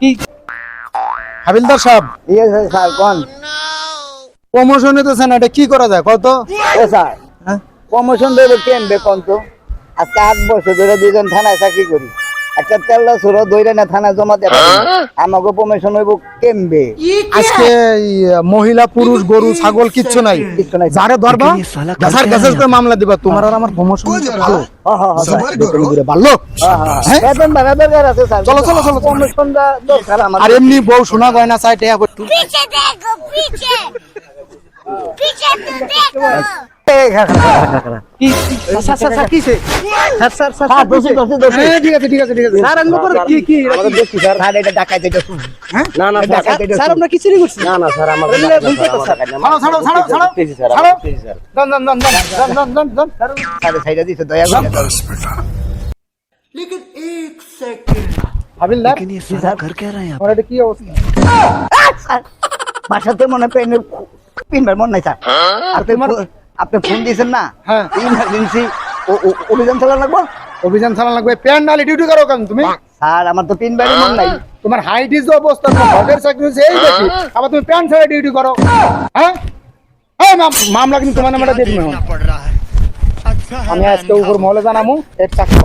কি হাবিলদার সাহেব ইয়ে স্যার কোন প্রমোশন নিতেছেন, এটা কি করা যায় কত? এ স্যার হ্যাঁ? প্রমোশন দেবে কেমবে কোন তো? আজকে 8 বছর ধরে দুজন থানায় চাকরি করি, একটা তেল্লা সুর দইরা না থানায় জমা দেব, আমাকে প্রমোশন হইব কেমবে? আজকে এই মহিলা পুরুষ গরু ছাগল কিচ্ছু নাই, কিচ্ছু নাই। যারে ধরবা গাছার গাছের করে মামলা দিবা, তোমার আর আমার প্রমোশন ভালো বেতন করে ভালো। হ্যাঁ? বেতন বাড়া দরকার আছে স্যার, চলো, চলো, চলো। প্রমোশনটা দরকার আমার। আর এমনি বউ শোনা গয়না চাই টেয়া করতে पीछे देखो पीछे पीछे तो देखो কি স্যার স্যার স্যার কিসে স্যার স্যার স্যার হ্যাঁ, দোষী, দোষী, দোষী। হ্যাঁ, ঠিক আছে ঠিক আছে ঠিক আছে স্যার আমি করে কি কি আমাদের দোষী স্যার, হ্যাঁ, এটা ডাকাইতে এটা। হ্যাঁ? না না স্যার, ডাকাইতে এটা। স্যার আমরা কি চুরি করছি? না না স্যার, আমার বললে বুঝতে তো স্যার। ছাড়ো ছাড়ো ছাড়ো ছাড়ো ছাড়ো দন দন দন দন দন দন দন স্যার সাইডে দিছে, দয়া করে দাও। হাবিলদার স্যার আমার এটা কি অবস্থা? স্যার, বাসাতে মনে পেনের পিনবার মন নাই স্যার। আর আপনি ফোন দিয়েছেন না, হ্যাঁ। ইমার্জেন্সি অভিযান চালানো লাগবো। অভিযান চালান লাগবে, প্যান নালে ডিউটি করো কেন তুমি? স্যার আমার তো পিনবারই মন নাই। তোমার হাইট ইজ অবস্থা, তোমার ঘরের চাকরি হচ্ছে এই দেখি, আবার তুমি প্যান ছাড়া ডিউটি করো। হ্যাঁ এই মামলা কিন্তু তোমার নামটা দিয়ে দিবে। আমি আজকে উপর মহলে জানামু এর চাকরি